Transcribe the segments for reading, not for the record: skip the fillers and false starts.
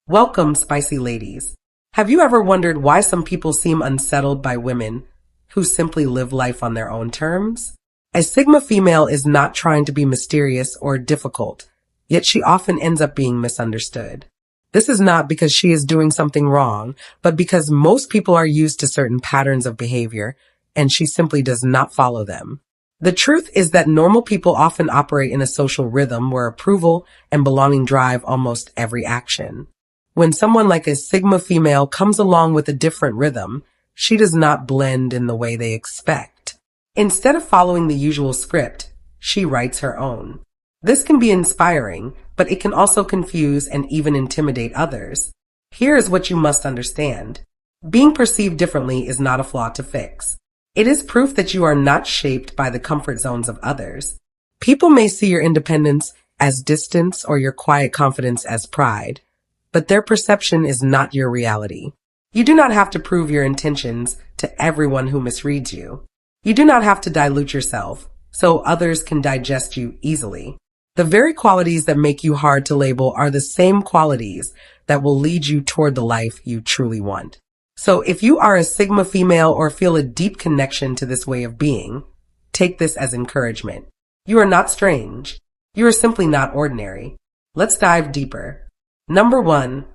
Welcome, spicy ladies. Have you ever wondered why some people seem unsettled by women who simply live life on their own terms? A Sigma female is not trying to be mysterious or difficult, yet she often ends up being misunderstood. This is not because she is doing something wrong, but because most people are used to certain patterns of behavior, and she simply does not follow them. The truth is that normal people often operate in a social rhythm where approval and belonging drive almost every action. When someone like a Sigma female comes along with a different rhythm, she does not blend in the way they expect. Instead of following the usual script, she writes her own. This can be inspiring, but it can also confuse and even intimidate others. Here is what you must understand. Being perceived differently is not a flaw to fix. It is proof that you are not shaped by the comfort zones of others. People may see your independence as distance or your quiet confidence as pride, but their perception is not your reality. You do not have to prove your intentions to everyone who misreads you. You do not have to dilute yourself so others can digest you easily. The very qualities that make you hard to label are the same qualities that will lead you toward the life you truly want. So if you are a Sigma female or feel a deep connection to this way of being, take this as encouragement. You are not strange. You are simply not ordinary. Let's dive deeper. Number 1,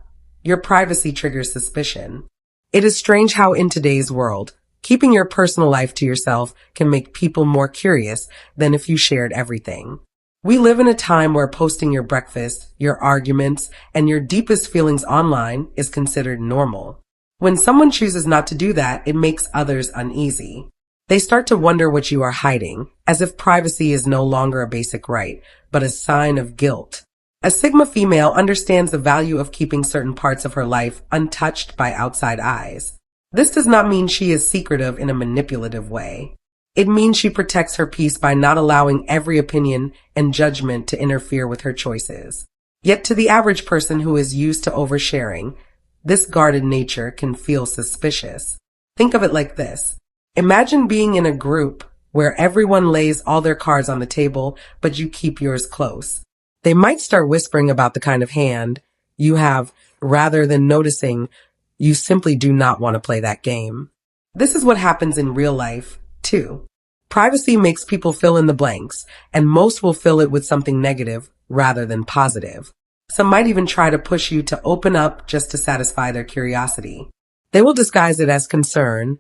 your privacy triggers suspicion. It is strange how in today's world, keeping your personal life to yourself can make people more curious than if you shared everything. We live in a time where posting your breakfast, your arguments, and your deepest feelings online is considered normal. When someone chooses not to do that, it makes others uneasy. They start to wonder what you are hiding, as if privacy is no longer a basic right, but a sign of guilt. A Sigma female understands the value of keeping certain parts of her life untouched by outside eyes. This does not mean she is secretive in a manipulative way. It means she protects her peace by not allowing every opinion and judgment to interfere with her choices. Yet to the average person who is used to oversharing, this guarded nature can feel suspicious. Think of it like this. Imagine being in a group where everyone lays all their cards on the table, but you keep yours close. They might start whispering about the kind of hand you have rather than noticing you simply do not want to play that game. This is what happens in real life, too. Privacy makes people fill in the blanks, and most will fill it with something negative rather than positive. Some might even try to push you to open up just to satisfy their curiosity. They will disguise it as concern,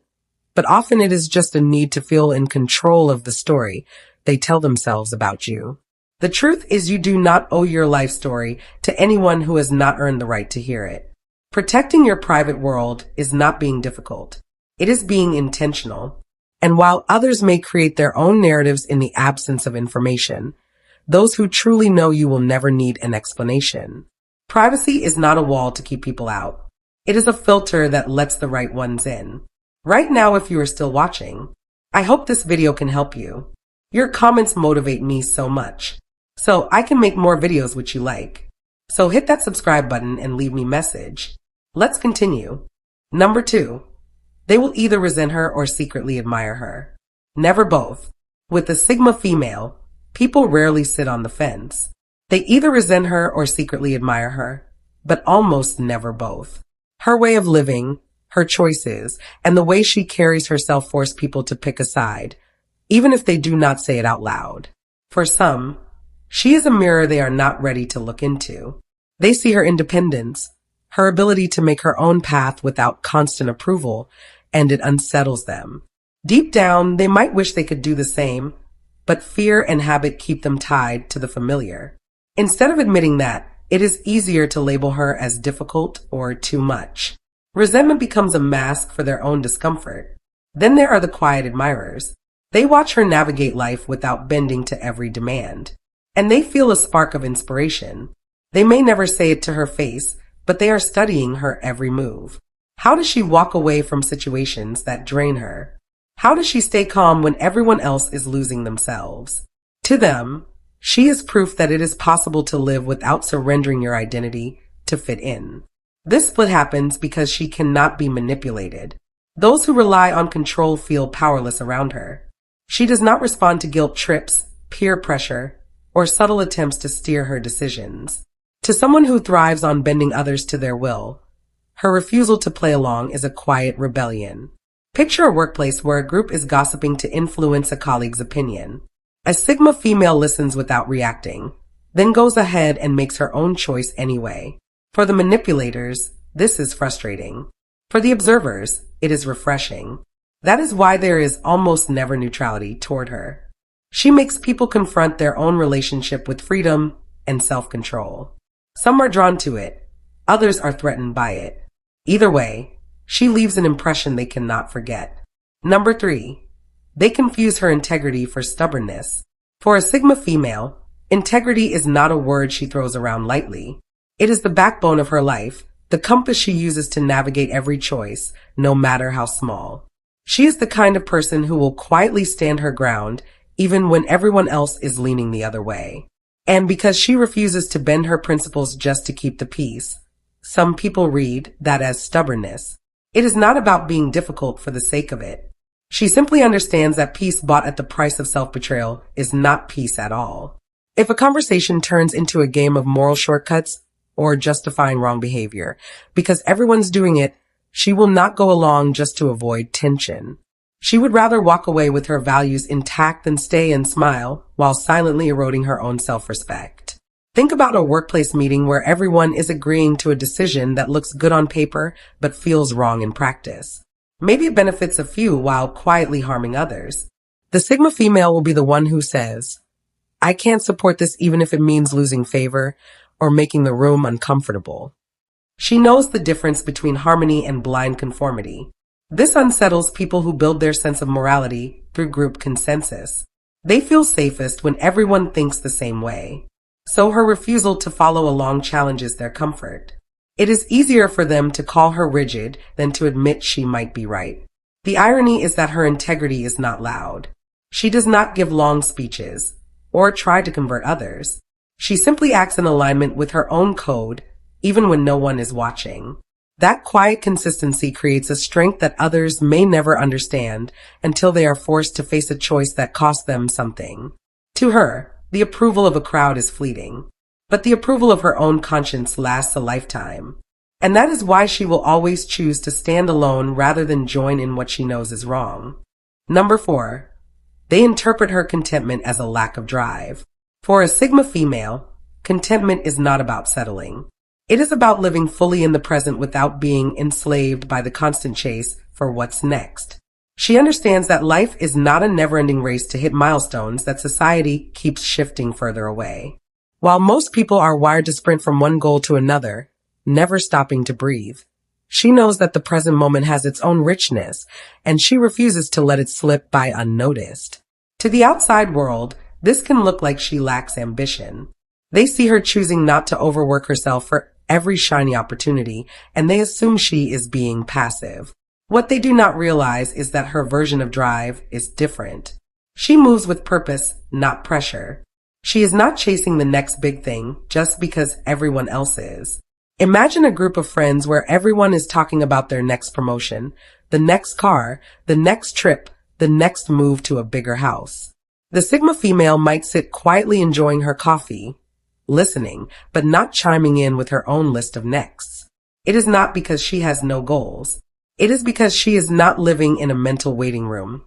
but often it is just a need to feel in control of the story they tell themselves about you. The truth is you do not owe your life story to anyone who has not earned the right to hear it. Protecting your private world is not being difficult. It is being intentional. And while others may create their own narratives in the absence of information, those who truly know you will never need an explanation. Privacy is not a wall to keep people out. It is a filter that lets the right ones in. Right now, if you are still watching, I hope this video can help you. Your comments motivate me so much, so I can make more videos which you like. So hit that subscribe button and leave me a message. Let's continue. Number 2, they will either resent her or secretly admire her. Never both. With the Sigma female, people rarely sit on the fence. They either resent her or secretly admire her, but almost never both. Her way of living, her choices, and the way she carries herself force people to pick a side, even if they do not say it out loud. For some, she is a mirror they are not ready to look into. They see her independence, her ability to make her own path without constant approval, and it unsettles them. Deep down, they might wish they could do the same, but fear and habit keep them tied to the familiar. Instead of admitting that, it is easier to label her as difficult or too much. Resentment becomes a mask for their own discomfort. Then there are the quiet admirers. They watch her navigate life without bending to every demand. And they feel a spark of inspiration. They may never say it to her face, but they are studying her every move. How does she walk away from situations that drain her? How does she stay calm when everyone else is losing themselves? To them, she is proof that it is possible to live without surrendering your identity to fit in. This split happens because she cannot be manipulated. Those who rely on control feel powerless around her. She does not respond to guilt trips, peer pressure, or subtle attempts to steer her decisions. To To someone who thrives on bending others to their will, her refusal to play along is a quiet rebellion. Picture a workplace where a group is gossiping to influence a colleague's opinion. A Sigma female listens without reacting, then goes ahead and makes her own choice anyway. For the manipulators, this is frustrating. For the observers, it is refreshing. That is why there is almost never neutrality toward her. She makes people confront their own relationship with freedom and self-control. Some are drawn to it, others are threatened by it. Either way, she leaves an impression they cannot forget. Number 3. They confuse her integrity for stubbornness. For a Sigma female, integrity is not a word she throws around lightly. It is the backbone of her life, the compass she uses to navigate every choice, no matter how small. She is the kind of person who will quietly stand her ground, even when everyone else is leaning the other way. And because she refuses to bend her principles just to keep the peace, some people read that as stubbornness. It is not about being difficult for the sake of it. She simply understands that peace bought at the price of self-betrayal is not peace at all. If a conversation turns into a game of moral shortcuts or justifying wrong behavior, because everyone's doing it, she will not go along just to avoid tension. She would rather walk away with her values intact than stay and smile while silently eroding her own self-respect. Think about a workplace meeting where everyone is agreeing to a decision that looks good on paper but feels wrong in practice. Maybe it benefits a few while quietly harming others. The Sigma female will be the one who says, "I can't support this even if it means losing favor or making the room uncomfortable." She knows the difference between harmony and blind conformity. This unsettles people who build their sense of morality through group consensus. They feel safest when everyone thinks the same way. So her refusal to follow along challenges their comfort. It is easier for them to call her rigid than to admit she might be right. The irony is that her integrity is not loud. She does not give long speeches or try to convert others. She simply acts in alignment with her own code, even when no one is watching. That quiet consistency creates a strength that others may never understand until they are forced to face a choice that costs them something. To her, the approval of a crowd is fleeting, but the approval of her own conscience lasts a lifetime. And that is why she will always choose to stand alone rather than join in what she knows is wrong. Number 4. They interpret her contentment as a lack of drive. For a Sigma female, contentment is not about settling. It is about living fully in the present without being enslaved by the constant chase for what's next. She understands that life is not a never-ending race to hit milestones that society keeps shifting further away. While most people are wired to sprint from one goal to another, never stopping to breathe, she knows that the present moment has its own richness, and she refuses to let it slip by unnoticed. To the outside world, this can look like she lacks ambition. They see her choosing not to overwork herself for every shiny opportunity, and they assume she is being passive. What they do not realize is that her version of drive is different. She moves with purpose, not pressure. She is not chasing the next big thing just because everyone else is. Imagine a group of friends where everyone is talking about their next promotion, the next car, the next trip, the next move to a bigger house. The Sigma female might sit quietly enjoying her coffee, listening, but not chiming in with her own list of nexts. It is not because she has no goals. It is because she is not living in a mental waiting room,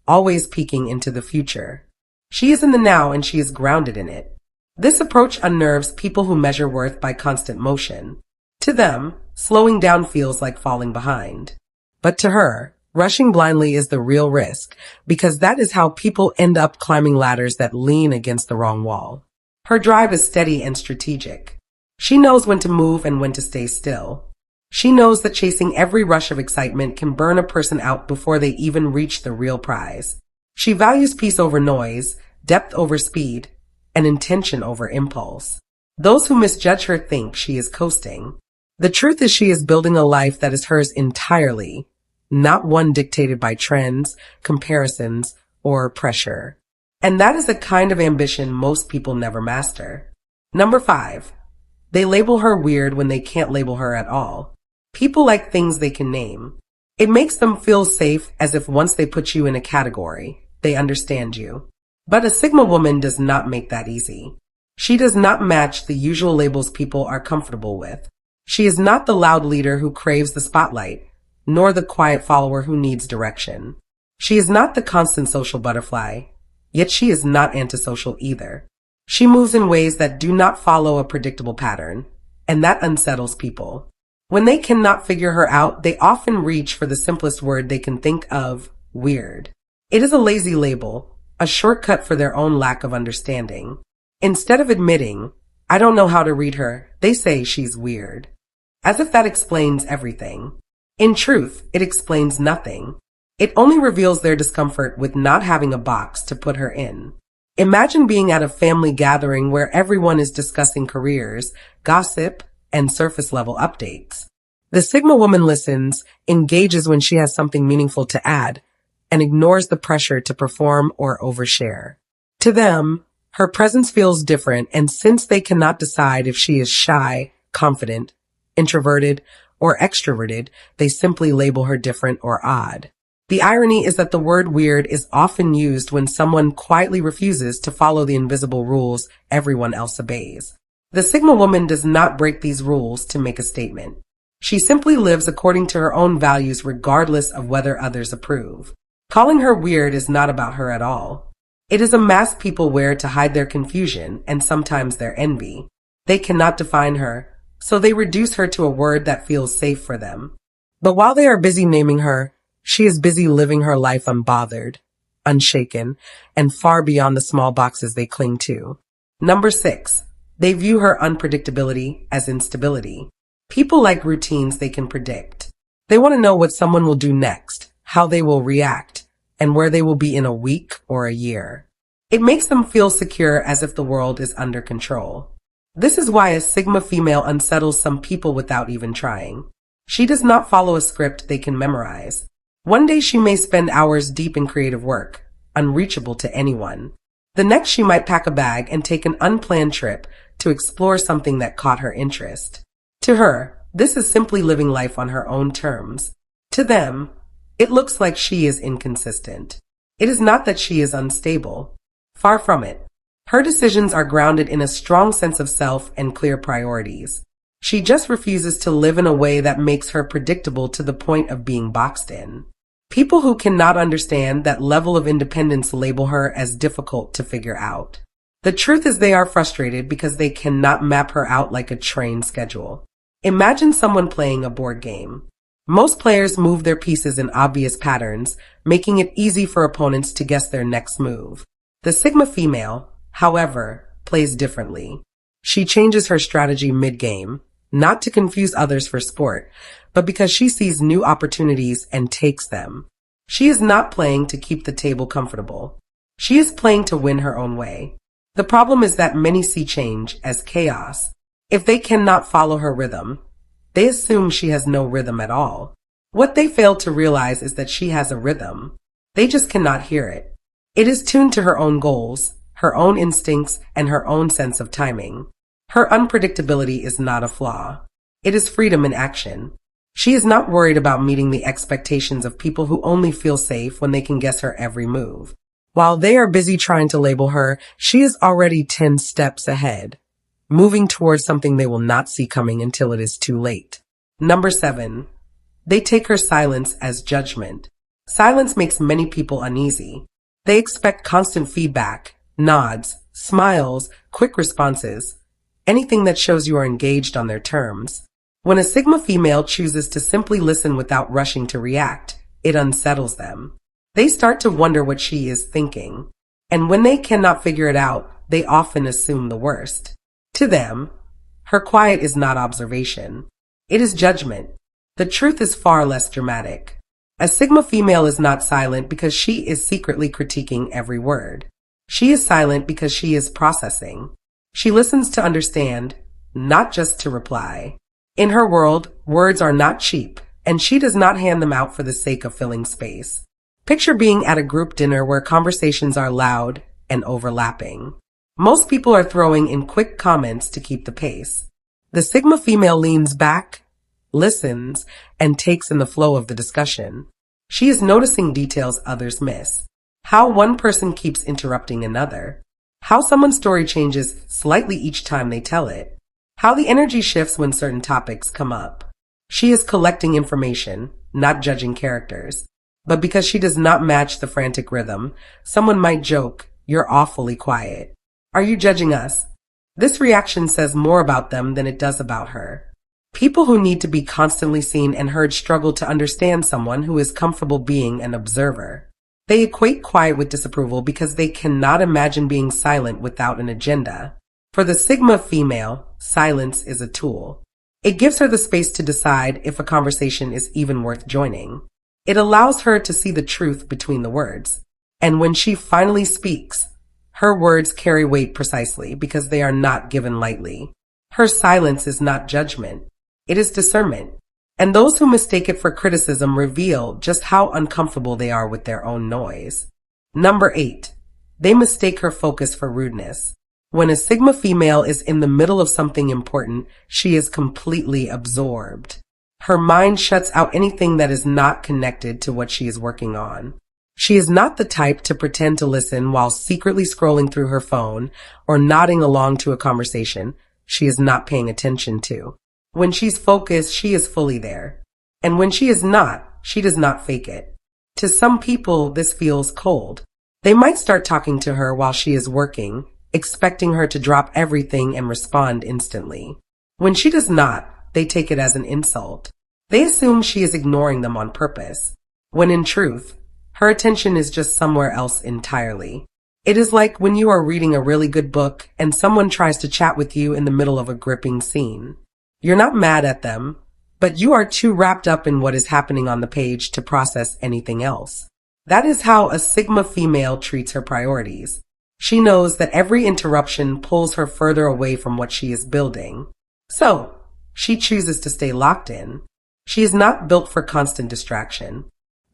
always peeking into the future. She is in the now and she is grounded in it. This approach unnerves people who measure worth by constant motion. To them, slowing down feels like falling behind. But to her, rushing blindly is the real risk, because that is how people end up climbing ladders that lean against the wrong wall. Her drive is steady and strategic. She knows when to move and when to stay still. She knows that chasing every rush of excitement can burn a person out before they even reach the real prize. She values peace over noise, depth over speed, and intention over impulse. Those who misjudge her think she is coasting. The truth is she is building a life that is hers entirely, not one dictated by trends, comparisons, or pressure. And that is a kind of ambition most people never master. Number 5. They label her weird when they can't label her at all. People like things they can name. It makes them feel safe, as if once they put you in a category, they understand you. But a Sigma woman does not make that easy. She does not match the usual labels people are comfortable with. She is not the loud leader who craves the spotlight, nor the quiet follower who needs direction. She is not the constant social butterfly, yet she is not antisocial either. She moves in ways that do not follow a predictable pattern, and that unsettles people. When they cannot figure her out, they often reach for the simplest word they can think of: weird. It is a lazy label, a shortcut for their own lack of understanding. Instead of admitting, "I don't know how to read her," they say she's weird. As if that explains everything. In truth, it explains nothing. It only reveals their discomfort with not having a box to put her in. Imagine being at a family gathering where everyone is discussing careers, gossip, and surface-level updates. The Sigma woman listens, engages when she has something meaningful to add, and ignores the pressure to perform or overshare. To them, her presence feels different, and since they cannot decide if she is shy, confident, introverted, or extroverted, they simply label her different or odd. The irony is that the word weird is often used when someone quietly refuses to follow the invisible rules everyone else obeys. The Sigma woman does not break these rules to make a statement. She simply lives according to her own values regardless of whether others approve. Calling her weird is not about her at all. It is a mask people wear to hide their confusion and sometimes their envy. They cannot define her, so they reduce her to a word that feels safe for them. But while they are busy naming her, she is busy living her life unbothered, unshaken, and far beyond the small boxes they cling to. Number 6. They view her unpredictability as instability. People like routines they can predict. They want to know what someone will do next, how they will react, and where they will be in a week or a year. It makes them feel secure, as if the world is under control. This is why a Sigma female unsettles some people without even trying. She does not follow a script they can memorize. One day she may spend hours deep in creative work, unreachable to anyone. The next she might pack a bag and take an unplanned trip to explore something that caught her interest. To her, this is simply living life on her own terms. To them, it looks like she is inconsistent. It is not that she is unstable. Far from it. Her decisions are grounded in a strong sense of self and clear priorities. She just refuses to live in a way that makes her predictable to the point of being boxed in. People who cannot understand that level of independence label her as difficult to figure out. The truth is they are frustrated because they cannot map her out like a train schedule. Imagine someone playing a board game. Most players move their pieces in obvious patterns, making it easy for opponents to guess their next move. The Sigma female, however, plays differently. She changes her strategy mid-game, not to confuse others for sport, but because she sees new opportunities and takes them. She is not playing to keep the table comfortable. She is playing to win her own way. The problem is that many see change as chaos. If they cannot follow her rhythm, they assume she has no rhythm at all. What they fail to realize is that she has a rhythm. They just cannot hear it. It is tuned to her own goals, her own instincts, and her own sense of timing. Her unpredictability is not a flaw. It is freedom in action. She is not worried about meeting the expectations of people who only feel safe when they can guess her every move. While they are busy trying to label her, she is already 10 steps ahead, moving towards something they will not see coming until it is too late. Number 7. They take her silence as judgment. Silence makes many people uneasy. They expect constant feedback, nods, smiles, quick responses, anything that shows you are engaged on their terms. When a Sigma female chooses to simply listen without rushing to react, it unsettles them. They start to wonder what she is thinking. And when they cannot figure it out, they often assume the worst. To them, her quiet is not observation. It is judgment. The truth is far less dramatic. A Sigma female is not silent because she is secretly critiquing every word. She is silent because she is processing. She listens to understand, not just to reply. In her world, words are not cheap, and she does not hand them out for the sake of filling space. Picture being at a group dinner where conversations are loud and overlapping. Most people are throwing in quick comments to keep the pace. The Sigma female leans back, listens, and takes in the flow of the discussion. She is noticing details others miss. How one person keeps interrupting another. how someone's story changes slightly each time they tell it, how the energy shifts when certain topics come up. She is collecting information, not judging characters. But because she does not match the frantic rhythm, someone might joke, "You're awfully quiet. Are you judging us?" This reaction says more about them than it does about her. People who need to be constantly seen and heard struggle to understand someone who is comfortable being an observer. They equate quiet with disapproval because they cannot imagine being silent without an agenda. For the Sigma female, silence is a tool. It gives her the space to decide if a conversation is even worth joining. It allows her to see the truth between the words. And when she finally speaks, her words carry weight precisely because they are not given lightly. Her silence is not judgment. It is discernment. And those who mistake it for criticism reveal just how uncomfortable they are with their own noise. Number 8. They mistake her focus for rudeness. When a Sigma female is in the middle of something important, she is completely absorbed. Her mind shuts out anything that is not connected to what she is working on. She is not the type to pretend to listen while secretly scrolling through her phone or nodding along to a conversation she is not paying attention to. When she's focused, she is fully there. And when she is not, she does not fake it. To some people, this feels cold. They might start talking to her while she is working, expecting her to drop everything and respond instantly. When she does not, they take it as an insult. They assume she is ignoring them on purpose, when in truth, her attention is just somewhere else entirely. It is like when you are reading a really good book and someone tries to chat with you in the middle of a gripping scene. You're not mad at them, but you are too wrapped up in what is happening on the page to process anything else. That is how a Sigma female treats her priorities. She knows that every interruption pulls her further away from what she is building. So, she chooses to stay locked in. She is not built for constant distraction.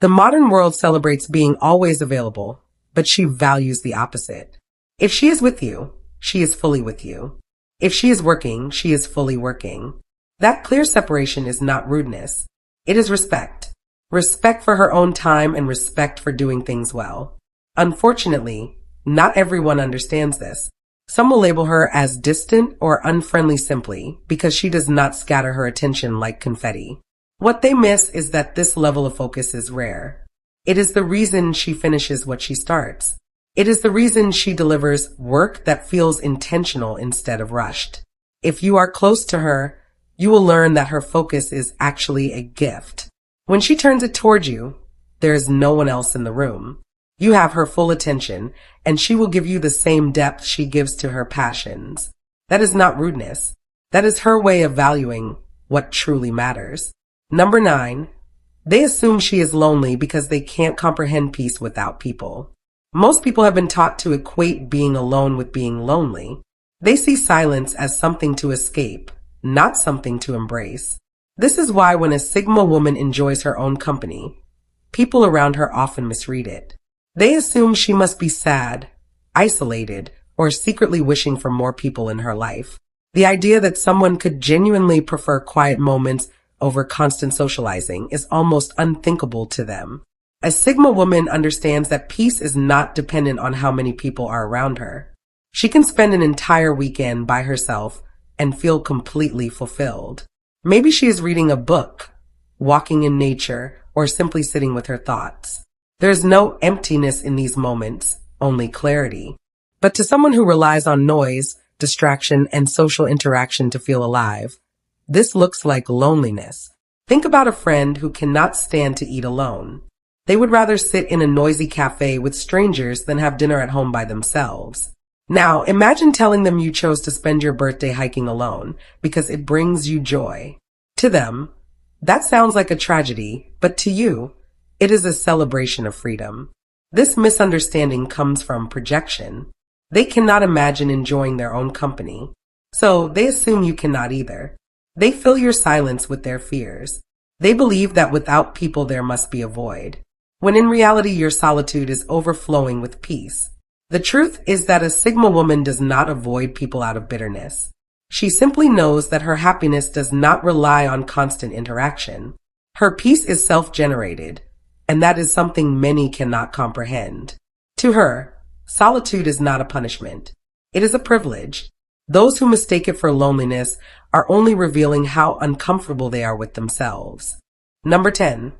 The modern world celebrates being always available, but she values the opposite. If she is with you, she is fully with you. If she is working, she is fully working. That clear separation is not rudeness. It is respect. Respect for her own time and respect for doing things well. Unfortunately, not everyone understands this. Some will label her as distant or unfriendly simply because she does not scatter her attention like confetti. What they miss is that this level of focus is rare. It is the reason she finishes what she starts. It is the reason she delivers work that feels intentional instead of rushed. If you are close to her, you will learn that her focus is actually a gift. When she turns it toward you, there is no one else in the room. You have her full attention, and she will give you the same depth she gives to her passions. That is not rudeness. That is her way of valuing what truly matters. Number 9. They assume she is lonely because they can't comprehend peace without people. Most people have been taught to equate being alone with being lonely. They see silence as something to escape, not something to embrace. This is why when a Sigma woman enjoys her own company, people around her often misread it. They assume she must be sad, isolated, or secretly wishing for more people in her life. The idea that someone could genuinely prefer quiet moments over constant socializing is almost unthinkable to them. A Sigma woman understands that peace is not dependent on how many people are around her. She can spend an entire weekend by herself and feel completely fulfilled. Maybe she is reading a book, walking in nature, or simply sitting with her thoughts. There is no emptiness in these moments, only clarity. But to someone who relies on noise, distraction, and social interaction to feel alive, this looks like loneliness. Think about a friend who cannot stand to eat alone. They would rather sit in a noisy cafe with strangers than have dinner at home by themselves. Now, imagine telling them you chose to spend your birthday hiking alone because it brings you joy. To them, that sounds like a tragedy, but to you, it is a celebration of freedom. This misunderstanding comes from projection. They cannot imagine enjoying their own company, so they assume you cannot either. They fill your silence with their fears. They believe that without people there must be a void, when in reality your solitude is overflowing with peace. The truth is that a Sigma woman does not avoid people out of bitterness. She simply knows that her happiness does not rely on constant interaction. Her peace is self-generated, and that is something many cannot comprehend. To her, Solitude is not a punishment. It is a privilege. Those who mistake it for loneliness are only revealing how uncomfortable they are with themselves. Number 10.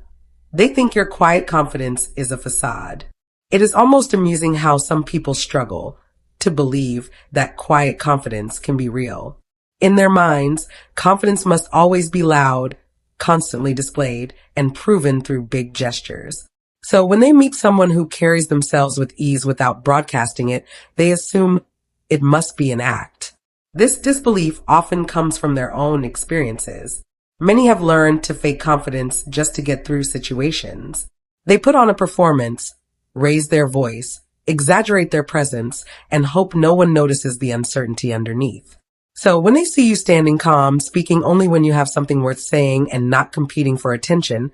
They think your quiet confidence is a facade. It is almost amusing how some people struggle to believe that quiet confidence can be real. In their minds, confidence must always be loud, constantly displayed, and proven through big gestures. So when they meet someone who carries themselves with ease without broadcasting it, they assume it must be an act. This disbelief often comes from their own experiences. Many have learned to fake confidence just to get through situations. They put on a performance, raise their voice, exaggerate their presence, and hope no one notices the uncertainty underneath. So when they see you standing calm, speaking only when you have something worth saying and not competing for attention,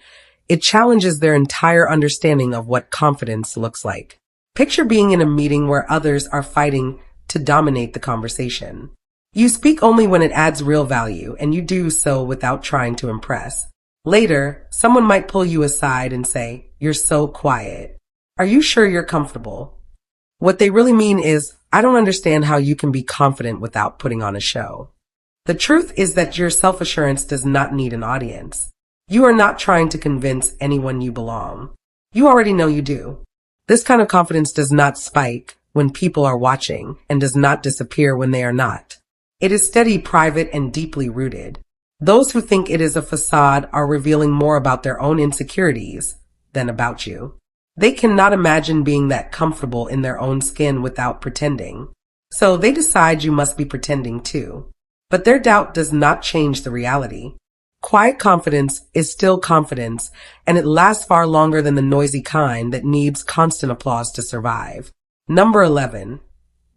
it challenges their entire understanding of what confidence looks like. Picture being in a meeting where others are fighting to dominate the conversation. You speak only when it adds real value, and you do so without trying to impress. Later, someone might pull you aside and say, "You're so quiet. Are you sure you're comfortable?" What they really mean is, "I don't understand how you can be confident without putting on a show." The truth is that your self-assurance does not need an audience. You are not trying to convince anyone you belong. You already know you do. This kind of confidence does not spike when people are watching and does not disappear when they are not. It is steady, private, and deeply rooted. Those who think it is a facade are revealing more about their own insecurities than about you. They cannot imagine being that comfortable in their own skin without pretending. So they decide you must be pretending too. But their doubt does not change the reality. Quiet confidence is still confidence, and it lasts far longer than the noisy kind that needs constant applause to survive. Number 11.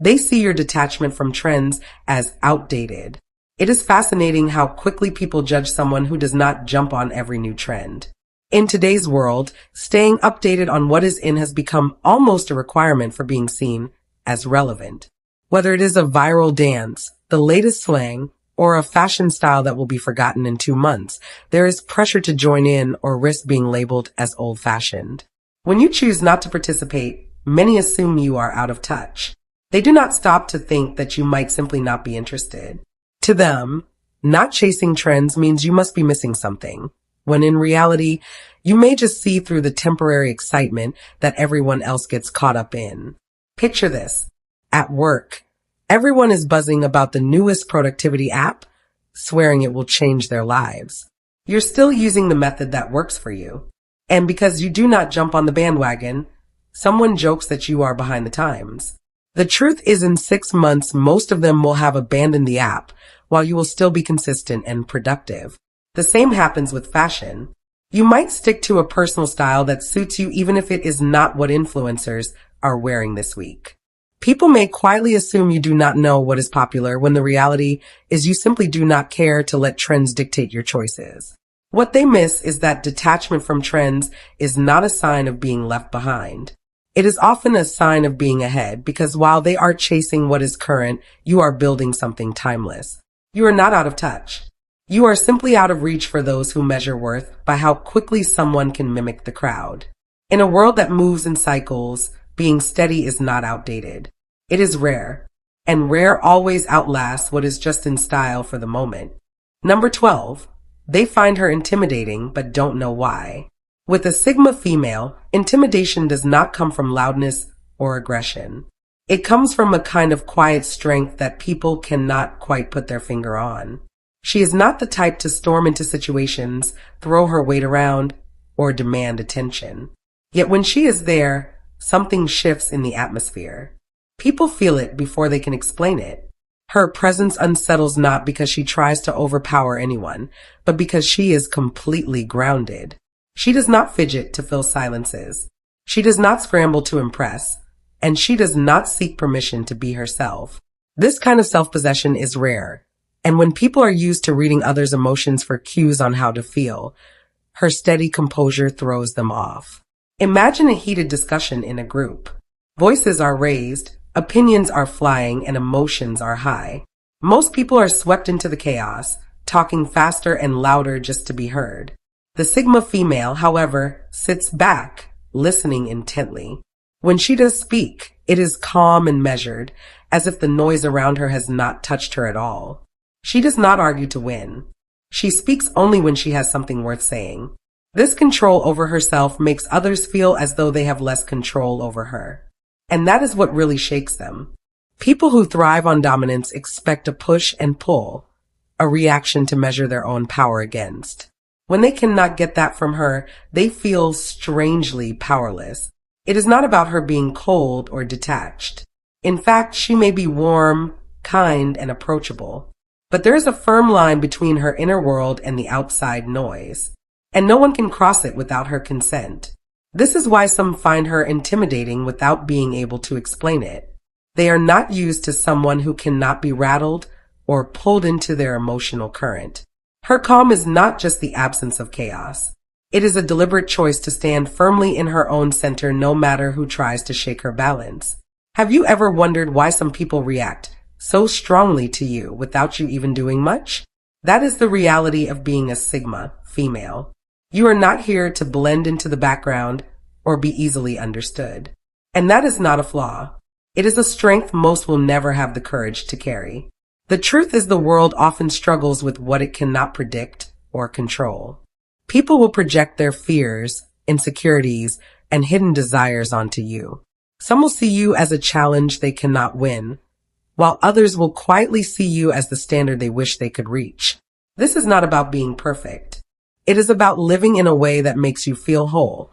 They see your detachment from trends as outdated. It is fascinating how quickly people judge someone who does not jump on every new trend. In today's world, staying updated on what is in has become almost a requirement for being seen as relevant. Whether it is a viral dance, the latest slang, or a fashion style that will be forgotten in 2 months, there is pressure to join in or risk being labeled as old-fashioned. When you choose not to participate, many assume you are out of touch. They do not stop to think that you might simply not be interested. To them, not chasing trends means you must be missing something, when in reality, you may just see through the temporary excitement that everyone else gets caught up in. Picture this. At work, everyone is buzzing about the newest productivity app, swearing it will change their lives. You're still using the method that works for you. And because you do not jump on the bandwagon, someone jokes that you are behind the times. The truth is, in 6 months, most of them will have abandoned the app, while you will still be consistent and productive. The same happens with fashion. You might stick to a personal style that suits you even if it is not what influencers are wearing this week. People may quietly assume you do not know what is popular when the reality is you simply do not care to let trends dictate your choices. What they miss is that detachment from trends is not a sign of being left behind. It is often a sign of being ahead, because while they are chasing what is current, you are building something timeless. You are not out of touch. You are simply out of reach for those who measure worth by how quickly someone can mimic the crowd. In a world that moves in cycles, being steady is not outdated. It is rare, and rare always outlasts what is just in style for the moment. Number 12. They find her intimidating but don't know why. With a Sigma female, intimidation does not come from loudness or aggression. It comes from a kind of quiet strength that people cannot quite put their finger on. She is not the type to storm into situations, throw her weight around, or demand attention. Yet when she is there, something shifts in the atmosphere. People feel it before they can explain it. Her presence unsettles not because she tries to overpower anyone, but because she is completely grounded. She does not fidget to fill silences. She does not scramble to impress, and she does not seek permission to be herself. This kind of self-possession is rare, and when people are used to reading others' emotions for cues on how to feel, her steady composure throws them off. Imagine a heated discussion in a group. Voices are raised, opinions are flying, and emotions are high. Most people are swept into the chaos, talking faster and louder just to be heard. The Sigma female, however, sits back, listening intently. When she does speak, it is calm and measured, as if the noise around her has not touched her at all. She does not argue to win. She speaks only when she has something worth saying. This control over herself makes others feel as though they have less control over her. And that is what really shakes them. People who thrive on dominance expect a push and pull, a reaction to measure their own power against. When they cannot get that from her, they feel strangely powerless. It is not about her being cold or detached. In fact, she may be warm, kind, and approachable. But there is a firm line between her inner world and the outside noise, and no one can cross it without her consent. This is why some find her intimidating without being able to explain it. They are not used to someone who cannot be rattled or pulled into their emotional current. Her calm is not just the absence of chaos. It is a deliberate choice to stand firmly in her own center no matter who tries to shake her balance. Have you ever wondered why some people react so strongly to you without you even doing much? That is the reality of being a Sigma female. You are not here to blend into the background or be easily understood. And that is not a flaw. It is a strength most will never have the courage to carry. The truth is the world often struggles with what it cannot predict or control. People will project their fears, insecurities, and hidden desires onto you. Some will see you as a challenge they cannot win, while others will quietly see you as the standard they wish they could reach. This is not about being perfect. It is about living in a way that makes you feel whole,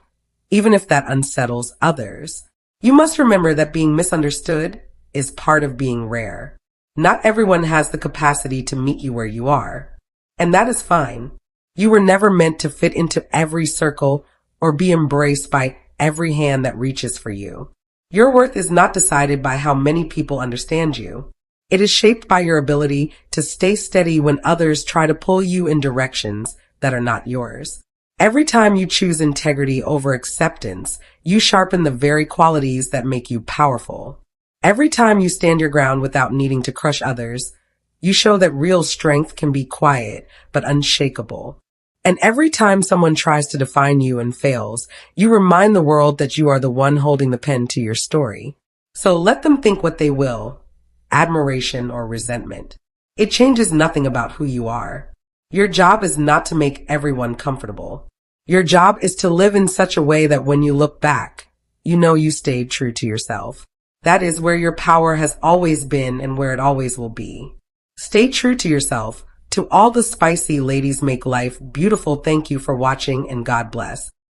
even if that unsettles others. You must remember that being misunderstood is part of being rare. Not everyone has the capacity to meet you where you are, and that is fine. You were never meant to fit into every circle or be embraced by every hand that reaches for you. Your worth is not decided by how many people understand you. It is shaped by your ability to stay steady when others try to pull you in directions that are not yours. Every time you choose integrity over acceptance, you sharpen the very qualities that make you powerful. Every time you stand your ground without needing to crush others, you show that real strength can be quiet but unshakable. And every time someone tries to define you and fails, you remind the world that you are the one holding the pen to your story. So let them think what they will, admiration or resentment. It changes nothing about who you are. Your job is not to make everyone comfortable. Your job is to live in such a way that when you look back, you know you stayed true to yourself. That is where your power has always been and where it always will be. Stay true to yourself. To all the spicy ladies make life beautiful, thank you for watching and God bless.